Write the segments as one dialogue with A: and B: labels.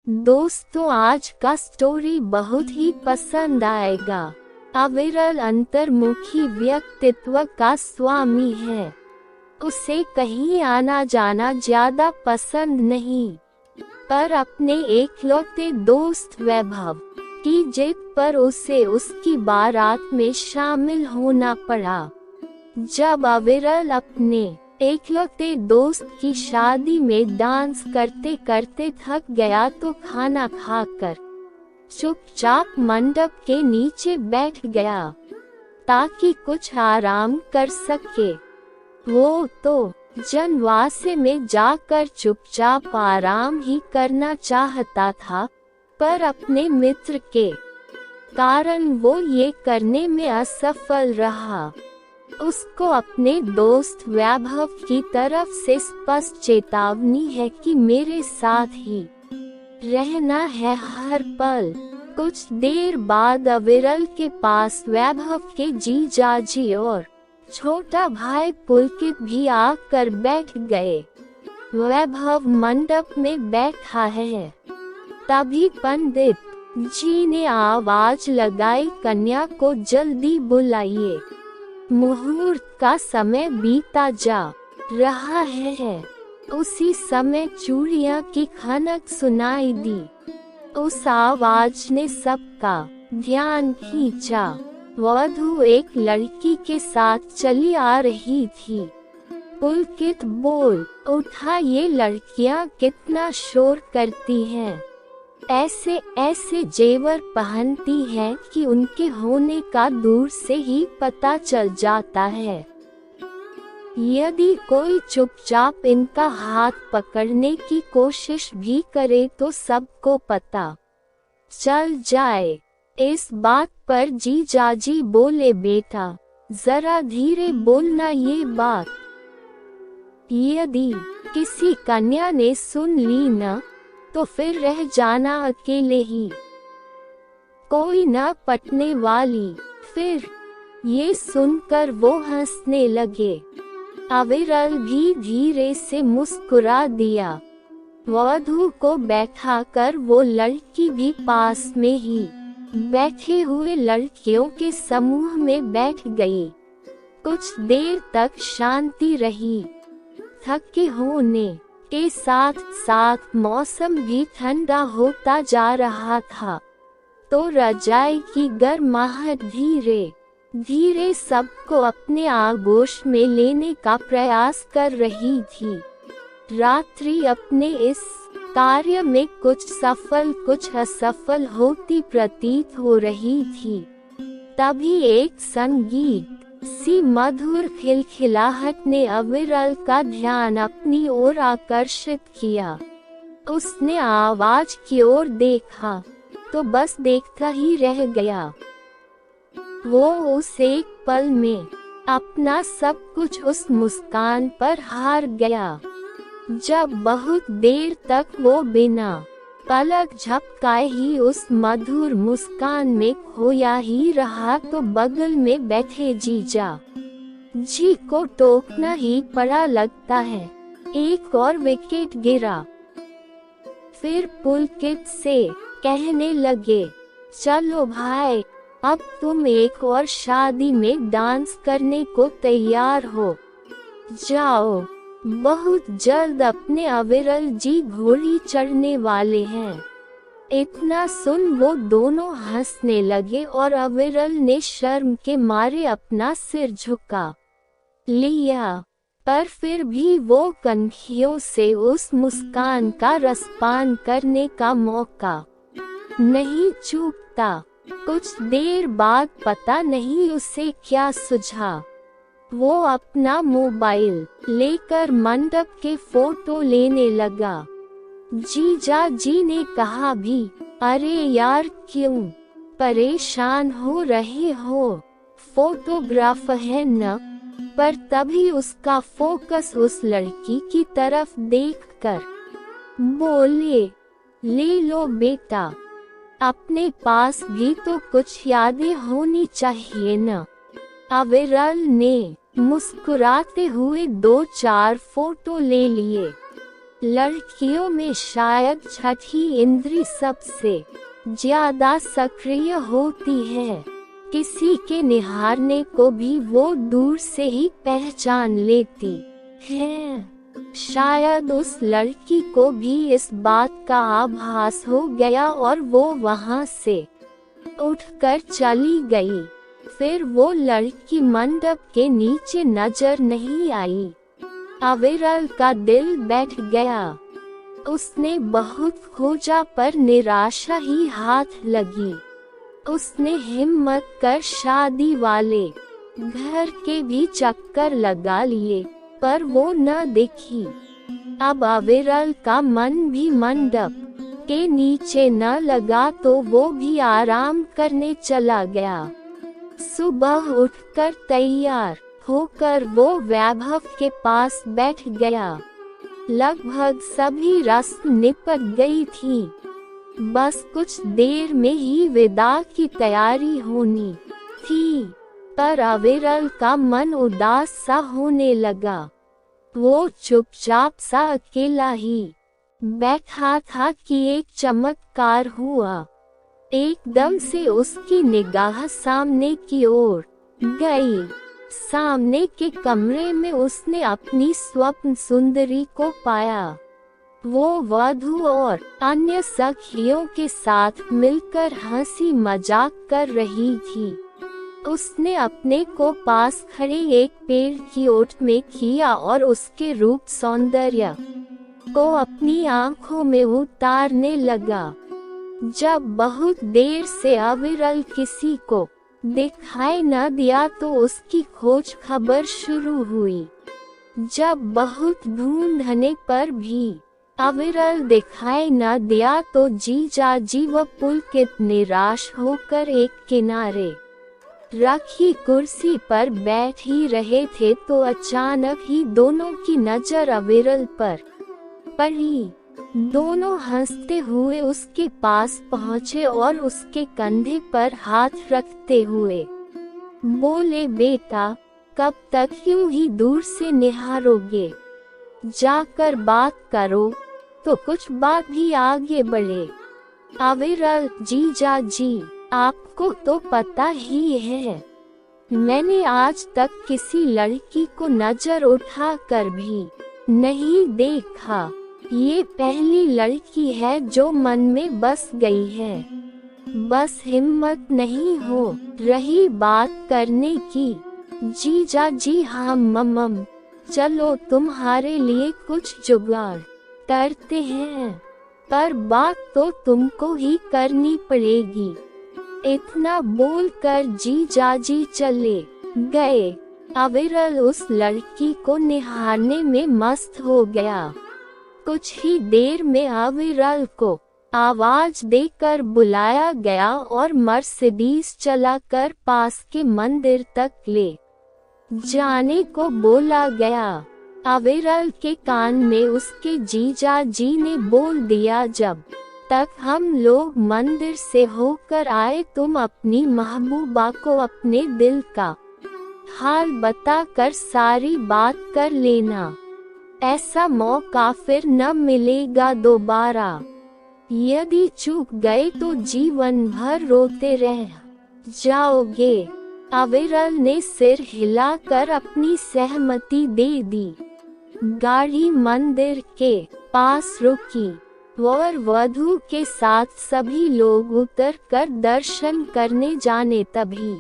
A: दोस्तों, आज का स्टोरी बहुत ही पसंद आएगा। अविरल अंतर्मुखी व्यक्तित्व का स्वामी है। उसे कहीं आना जाना ज्यादा पसंद नहीं, पर अपने एकलौते दोस्त वैभव की जिद पर उसे उसकी बारात में शामिल होना पड़ा। जब अविरल अपने एकलौते दोस्त की शादी में डांस करते करते थक गया तो खाना खाकर चुपचाप मंडप के नीचे बैठ गया ताकि कुछ आराम कर सके। वो तो जनवासे में जाकर चुपचाप आराम ही करना चाहता था, पर अपने मित्र के कारण वो ये करने में असफल रहा। उसको अपने दोस्त वैभव की तरफ से स्पष्ट चेतावनी है कि मेरे साथ ही रहना है हर पल। कुछ देर बाद अविरल के पास वैभव के जीजाजी और छोटा भाई पुलकित भी आकर बैठ गए। वैभव मंडप में बैठा है, तभी पंडित जी ने आवाज लगाई, कन्या को जल्दी बुलाइए, मुहूर्त का समय बीता जा रहा है। उसी समय चूड़ियां की खनक सुनाई दी। उस आवाज ने सबका ध्यान खींचा। वधू एक लड़की के साथ चली आ रही थी। पुलकित बोल उठा, ये लड़कियां कितना शोर करती हैं, ऐसे ऐसे जेवर पहनती हैं कि उनके होने का दूर से ही पता चल जाता है। यदि कोई चुपचाप इनका हाथ पकड़ने की कोशिश भी करे तो सबको पता चल जाए। इस बात पर जीजाजी बोले, बेटा जरा धीरे बोलना, ये बात यदि किसी कन्या ने सुन ली न तो फिर रह जाना अकेले ही, कोई न पटने वाली। फिर ये सुनकर वो हंसने लगे। अविरल भी धीरे से मुस्कुरा दिया। वधू को बैठा कर वो लड़की भी पास में ही बैठे हुए लड़कियों के समूह में बैठ गई। कुछ देर तक शांति रही। थके होने के साथ साथ मौसम भी ठंडा होता जा रहा था, तो रजाई की गर्माहट धीरे धीरे सबको अपने आगोश में लेने का प्रयास कर रही थी। रात्रि अपने इस कार्य में कुछ सफल कुछ असफल होती प्रतीत हो रही थी। तभी एक संगीत सी मधुर खिलखिलाहट ने अविरल का ध्यान अपनी ओर आकर्षित किया। उसने आवाज की ओर देखा तो बस देखता ही रह गया। वो उस एक पल में अपना सब कुछ उस मुस्कान पर हार गया। जब बहुत देर तक वो बिना पलक झपकाए ही उस मधुर मुस्कान में खोया ही रहा तो बगल में बैठे जीजा जी को टोकना ही पड़ा लगता है। एक और विकेट गिरा। फिर पुलकित से कहने लगे, चलो भाई, अब तुम एक और शादी में डांस करने को तैयार हो जाओ। बहुत जल्द अपने अविरल जी घोड़ी चढ़ने वाले हैं। इतना सुन वो दोनों हंसने लगे और अविरल ने शर्म के मारे अपना सिर झुका लिया, पर फिर भी वो कनखियों से उस मुस्कान का रसपान करने का मौका नहीं चूकता। कुछ देर बाद पता नहीं उसे क्या सूझा, वो अपना मोबाइल लेकर मंडप के फोटो लेने लगा। जीजा जी ने कहा भी, अरे यार क्यों परेशान हो रहे हो, फोटोग्राफ है न। पर तभी उसका फोकस उस लड़की की तरफ देखकर बोले, ले लो बेटा, अपने पास भी तो कुछ यादें होनी चाहिए न। अविरल ने मुस्कुराते हुए 2-4 फोटो ले लिए। लड़कियों में शायद छठी इंद्री सबसे ज्यादा सक्रिय होती है। किसी के निहारने को भी वो दूर से ही पहचान लेती है। शायद उस लड़की को भी इस बात का आभास हो गया और वो वहां से उठकर चली गई। फिर वो लड़की मंडप के नीचे नजर नहीं आई। अविरल का दिल बैठ गया। उसने बहुत खोजा पर निराशा ही हाथ लगी। उसने हिम्मत कर शादी वाले घर के भी चक्कर लगा लिए पर वो न दिखी। अब अविरल का मन भी मंडप के नीचे न लगा तो वो भी आराम करने चला गया। सुबह उठकर तैयार होकर वो वैभव के पास बैठ गया। लगभग सभी रस्म निपट गई थी। बस कुछ देर में ही विदा की तैयारी होनी थी, पर अविरल का मन उदास सा होने लगा। वो चुपचाप सा अकेला ही बैठा था कि एक चमत्कार हुआ। एकदम से उसकी निगाह सामने की ओर गई। सामने के कमरे में उसने अपनी स्वप्न सुंदरी को पाया। वो वधू और अन्य सखियों के साथ मिलकर हंसी मजाक कर रही थी। उसने अपने को पास खड़े एक पेड़ की ओट में किया और उसके रूप सौंदर्य को अपनी आंखों में उतारने लगा। जब बहुत देर से अविरल किसी को दिखाई न दिया तो उसकी खोज खबर शुरू हुई। जब बहुत ढूंढने पर भी अविरल दिखाई न दिया तो जीजाजी व पुलकित निराश होकर एक किनारे रखी कुर्सी पर बैठ ही रहे थे तो अचानक ही दोनों की नजर अविरल पर पड़ी। दोनों हंसते हुए उसके पास पहुँचे और उसके कंधे पर हाथ रखते हुए बोले, बेटा कब तक यूं ही दूर से निहारोगे? जाकर बात करो तो कुछ बात भी आगे बढ़े। अविरल, जीजा जी आपको तो पता ही है मैंने आज तक किसी लड़की को नजर उठा कर भी नहीं देखा। ये पहली लड़की है जो मन में बस गई है। बस हिम्मत नहीं हो रही बात करने की। जीजा जी हाँ मम्म, चलो तुम्हारे लिए कुछ जुगाड़ करते हैं, पर बात तो तुमको ही करनी पड़ेगी। इतना बोलकर जीजाजी चले गए। अविरल उस लड़की को निहारने में मस्त हो गया। कुछ ही देर में अविरल को आवाज देकर बुलाया गया और मर्सिडीज चलाकर पास के मंदिर तक ले जाने को बोला गया। अविरल के कान में उसके जीजा जी ने बोल दिया, जब तक हम लोग मंदिर से होकर आए तुम अपनी महबूबा को अपने दिल का हाल बताकर सारी बात कर लेना। ऐसा मौका फिर न मिलेगा दोबारा। यदि चूक गए तो जीवन भर रोते रह जाओगे। अविरल ने सिर हिलाकर अपनी सहमति दे दी। गाड़ी मंदिर के पास रुकी और वधू के साथ सभी लोग उतर कर दर्शन करने जाने तभी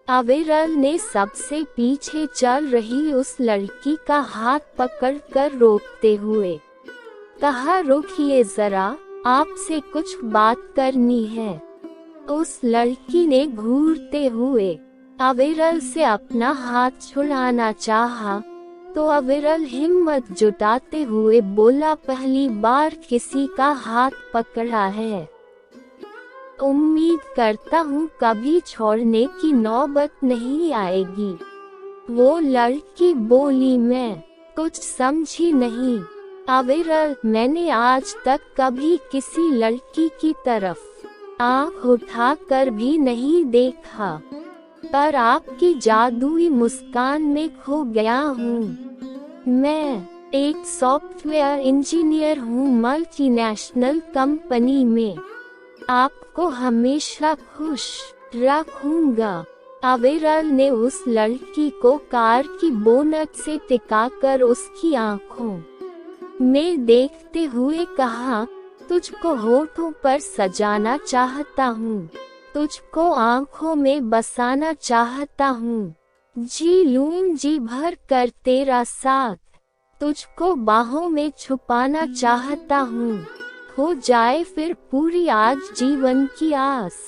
A: अविरल ने सबसे पीछे चल रही उस लड़की का हाथ पकड़कर रोकते हुए कहा, रुकिए जरा, आपसे कुछ बात करनी है। उस लड़की ने घूरते हुए अविरल से अपना हाथ छुड़ाना चाहा तो अविरल हिम्मत जुटाते हुए बोला, पहली बार किसी का हाथ पकड़ा है। उम्मीद करता हूँ कभी छोड़ने की नौबत नहीं आएगी। वो लड़की बोली, मैं कुछ समझी नहीं। अविरल, मैंने आज तक कभी किसी लड़की की तरफ आँख उठाकर भी नहीं देखा, पर आपकी जादुई मुस्कान में खो गया हूँ। मैं एक सॉफ्टवेयर इंजीनियर हूँ मल्टीनेशनल कंपनी में। आपको हमेशा खुश रखूंगा। अविरल ने उस लड़की को कार की बोनट से टिकाकर उसकी आंखों में देखते हुए कहा, तुझको होठों पर सजाना चाहता हूँ, तुझको आंखों में बसाना चाहता हूँ, जी लूं जी भर कर तेरा साथ, तुझको बाहों में छुपाना चाहता हूँ, हो जाए फिर पूरी आज जीवन की आस,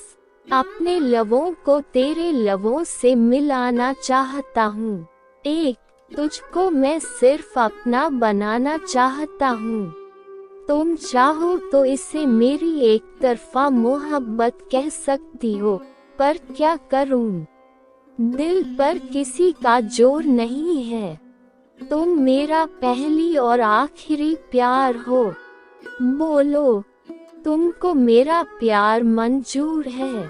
A: अपने लबों को तेरे लबों से मिलाना चाहता हूँ, एक तुझको मैं सिर्फ अपना बनाना चाहता हूँ, तुम चाहो तो इसे मेरी एक तरफा मोहब्बत कह सकती हो, पर क्या करूँ, दिल पर किसी का जोर नहीं है, तुम मेरा पहली और आखिरी प्यार हो, बोलो तुमको मेरा प्यार मंजूर है।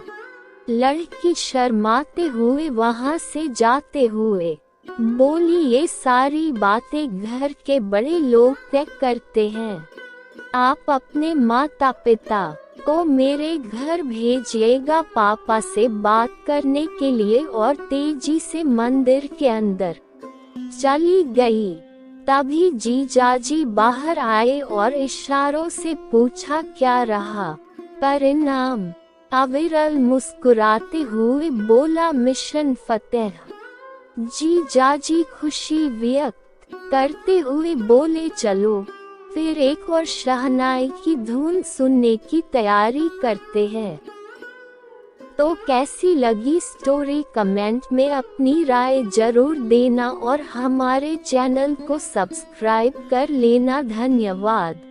A: लड़की शर्माते हुए वहां से जाते हुए बोली, ये सारी बातें घर के बड़े लोग तय करते हैं, आप अपने माता पिता को मेरे घर भेजिएगा पापा से बात करने के लिए, और तेजी से मंदिर के अंदर चली गई। तभी जीजाजी बाहर आए और इशारों से पूछा, क्या रहा परिणाम? अविरल मुस्कुराते हुए बोला, मिशन फतेह। जीजाजी खुशी व्यक्त करते हुए बोले, चलो फिर एक और शहनाई की धुन सुनने की तैयारी करते हैं। तो कैसी लगी स्टोरी कमेंट में अपनी राय जरूर देना और हमारे चैनल को सब्सक्राइब कर लेना। धन्यवाद।